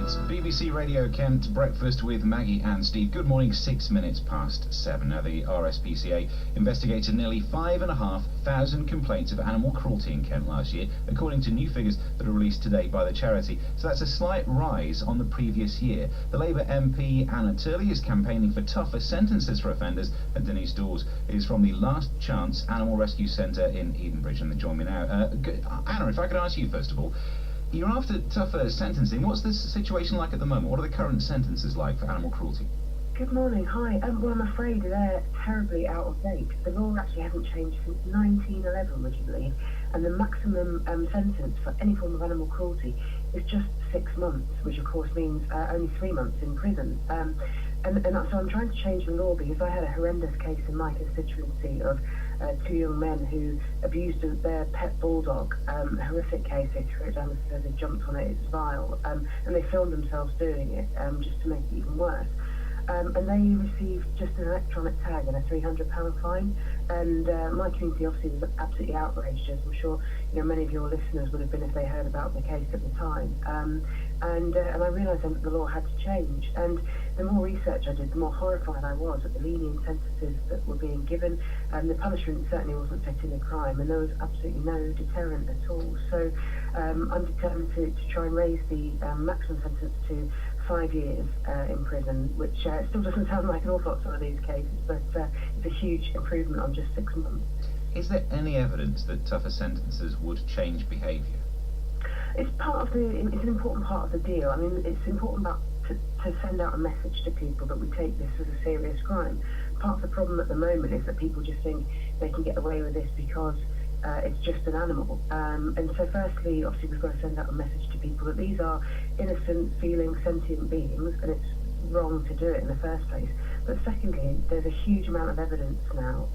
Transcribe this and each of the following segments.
It's BBC Radio Kent Breakfast with Maggie and Steve. Good morning, 6 minutes past 7. Now, the RSPCA investigated nearly 5,500 complaints of animal cruelty in Kent last year, according to new figures that are released today by the charity. So that's a slight rise on the previous year. The Labour MP Anna Turley is campaigning for tougher sentences for offenders, and Denise Dawes is from the Last Chance Animal Rescue Centre in Edenbridge, and they join me now. Anna, if I could ask you first of all, you're after tougher sentencing. What's this situation like at the moment? What are the current sentences like for animal cruelty? Good morning, hi. Well, I'm afraid they're terribly out of date. The law actually hasn't changed since 1911, would you believe? And the maximum sentence for any form of animal cruelty is just 6 months, which of course means only 3 months in prison. And so I'm trying to change the law because I had a horrendous case in my constituency of 2 young men who abused their pet bulldog. A horrific case. They threw it down the stairs, they jumped on it, it's vile, and they filmed themselves doing it just to make it even worse. And they received just an electronic tag and a £300 fine. And my community obviously was absolutely outraged, as I'm sure many of your listeners would have been if they heard about the case at the time. And I realised then that the law had to change. And the more research I did, the more horrified I was at the lenient sentences that were being given. And the punishment certainly wasn't fitting the crime, and there was absolutely no deterrent at all. So I'm determined to try and raise the maximum sentence to 5 years in prison, which still doesn't sound like an awful lot of some of these cases, but it's a huge improvement on just 6 months. Is there any evidence that tougher sentences would change behaviour? It's an important part of the deal. I mean, it's important to send out a message to people that we take this as a serious crime. Part of the problem at the moment is that people just think they can get away with this because it's just an animal. And so firstly, obviously, we've got to send out a message to people that these are innocent, feeling, sentient beings, and it's wrong to do it in the first place. But secondly, there's a huge amount of evidence now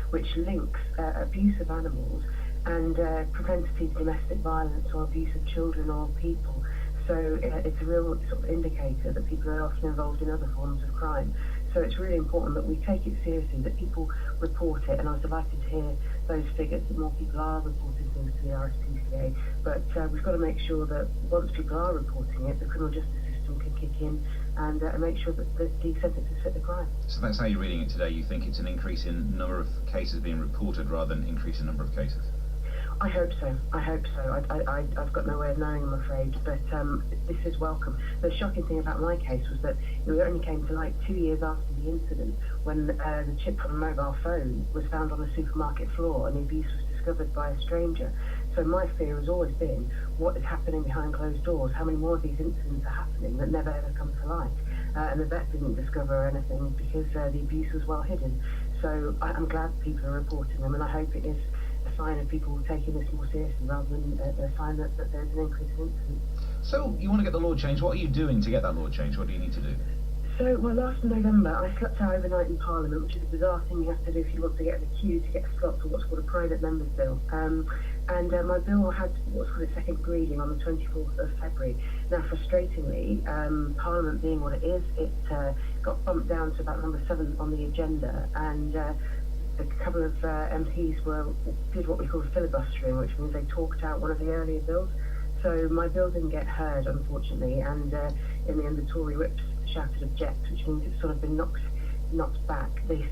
which links abuse of animals and propensity to domestic violence or abuse of children or people. So it's a real sort of indicator that people are often involved in other forms of crime. So it's really important that we take it seriously, that people report it, and I was delighted to hear those figures, that more people are reporting things to the RSPCA. But we've got to make sure that once people are reporting it, the criminal justice system can kick in and make sure that the sentences fit the crime. So that's how you're reading it today. You think it's an increase in number of cases being reported rather than increase in number of cases? I hope so. I've got no way of knowing, I'm afraid, but this is welcome. The shocking thing about my case was that it only came to light 2 years after the incident, when the chip from a mobile phone was found on a supermarket floor and the abuse was discovered by a stranger. So my fear has always been, what is happening behind closed doors? How many more of these incidents are happening that never ever come to light? And the vet didn't discover anything because the abuse was well hidden. So I'm glad people are reporting them, and I hope it is a sign of people taking this more seriously rather than a sign that there's an increase in incidents. So you want to get the law changed. What are you doing to get that law changed? What do you need to do? So, well, last November I slept out overnight in Parliament, which is a bizarre thing you have to do if you want to get in the queue to get a slot for what's called a private member's bill. And my bill had what's called a second reading on the 24th of February. Now, frustratingly, Parliament being what it is, it got bumped down to about number 7 on the agenda, and a couple of MPs did what we call filibustering, which means they talked out one of the earlier bills. So my bill didn't get heard, unfortunately, and in the end the Tory whips shouted object, which means it's sort of been knocked back. The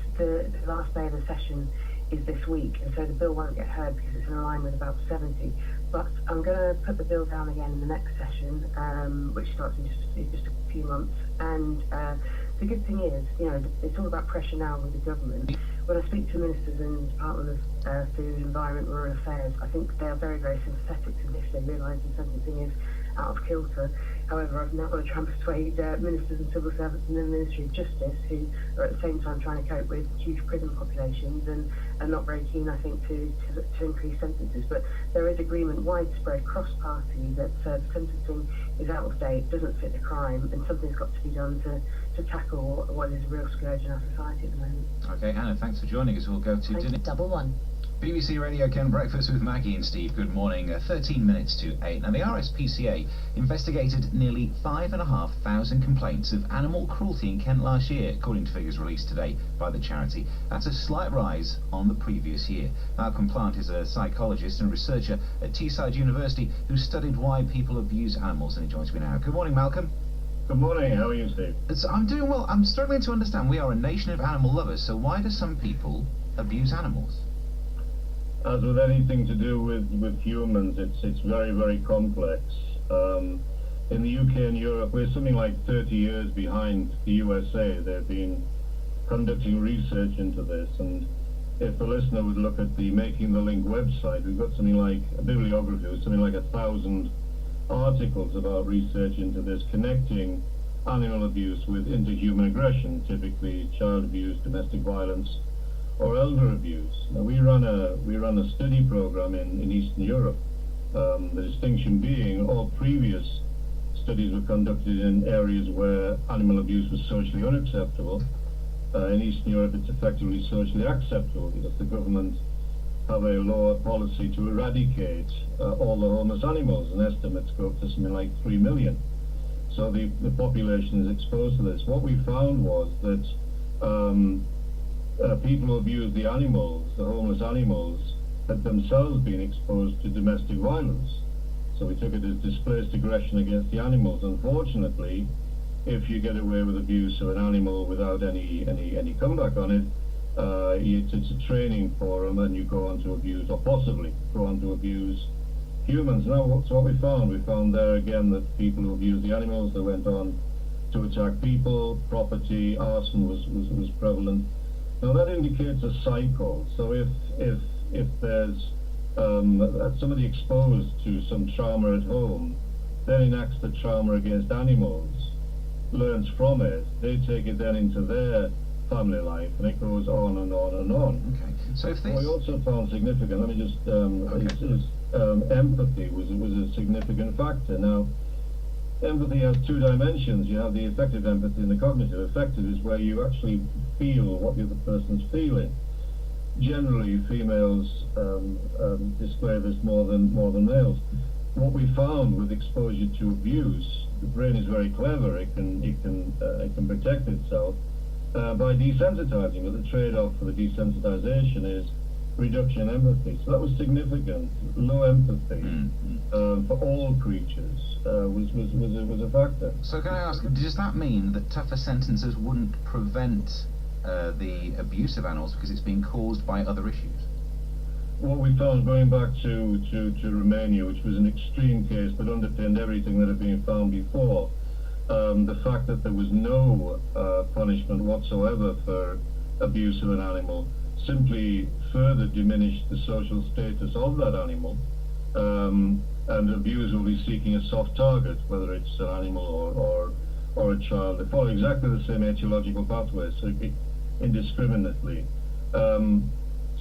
last day of the session is this week, and so the bill won't get heard because it's in line with about 70. But I'm going to put the bill down again in the next session, which starts in just a few months. And the good thing is, it's all about pressure now with the government. When I speak to ministers in the Department of Food, Environment, Rural Affairs, I think they are very, very sympathetic to this. They realise the sentencing is out of kilter. However, I've now got to try and persuade ministers and civil servants in the Ministry of Justice, who are at the same time trying to cope with huge prison populations and are not very keen, I think, to increase sentences. But there is agreement widespread, cross-party, that sentencing is out of date, doesn't fit the crime, and something's got to be done to tackle what is a real scourge in our society at the moment. Okay, Anna, thanks for joining us. We'll go to Double one. BBC Radio Ken, breakfast with Maggie and Steve. Good morning. 13 minutes to 8. Now, the RSPCA investigated nearly 5,500 complaints of animal cruelty in Kent last year, according to figures released today by the charity. That's a slight rise on the previous year. Malcolm Plant is a psychologist and researcher at Teesside University who studied why people abuse animals, and he joins me now. Good morning, Malcolm. Good morning. How are you, Steve? I'm doing well. I'm struggling to understand. We are a nation of animal lovers, so why do some people abuse animals? As with anything to do with humans, it's very, very complex. In the UK and Europe, we're something like 30 years behind the USA. They've been conducting research into this, and if the listener would look at the Making the Link website, we've got something like a bibliography with something like 1,000 articles about research into this, connecting animal abuse with interhuman aggression, typically child abuse, domestic violence, or elder abuse. Now, we run a study program in Eastern Europe. The distinction being all previous studies were conducted in areas where animal abuse was socially unacceptable. In Eastern Europe, it's effectively socially acceptable because the government have a law policy to eradicate all the homeless animals, and estimates go up to something like 3 million. So the population is exposed to this. What we found was that people who abuse the animals, the homeless animals, had themselves been exposed to domestic violence. So we took it as displaced aggression against the animals. Unfortunately, if you get away with abuse of an animal without any comeback on it, it's a training for them, and you go on to abuse, or possibly go on to abuse humans. Now, what's what we found? We found there again that people who abuse the animals, they went on to attack people, property, arson was prevalent. Now that indicates a cycle. So if there's somebody exposed to some trauma at home, then enacts the trauma against animals, learns from it, they take it then into their family life, and it goes on and on and on. Okay. So if this... We also found significant, let me just, empathy was a significant factor. Now, empathy has two dimensions. You have the affective empathy and the cognitive. Affective is where you actually feel what the other person's feeling. Generally, females display this more than males. What we found with exposure to abuse, the brain is very clever. It can protect itself by desensitizing. But the trade-off for the desensitization is reduction in empathy. So that was significant. Low empathy for all creatures was a factor. So can I ask, does that mean that tougher sentences wouldn't prevent the abuse of animals because it's being caused by other issues? What we found, going back to Romania, which was an extreme case but underpinned everything that had been found before, the fact that there was no punishment whatsoever for abuse of an animal simply further diminished the social status of that animal, and abusers will be seeking a soft target, whether it's an animal or a child. They follow exactly the same etiological pathways, so indiscriminately.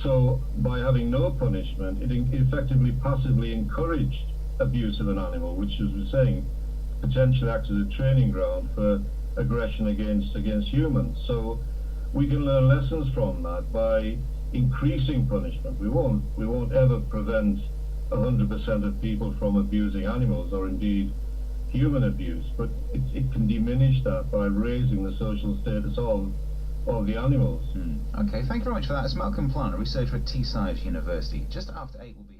So by having no punishment, it effectively passively encouraged abuse of an animal, which, as we're saying, potentially acts as a training ground for aggression against humans. So we can learn lessons from that by increasing punishment. We won't ever prevent 100% of people from abusing animals, or indeed human abuse, but it can diminish that by raising the social status of the animals. Okay, thank you very much for that. It's Malcolm Plant, a researcher at Teesside University. Just after 8 will be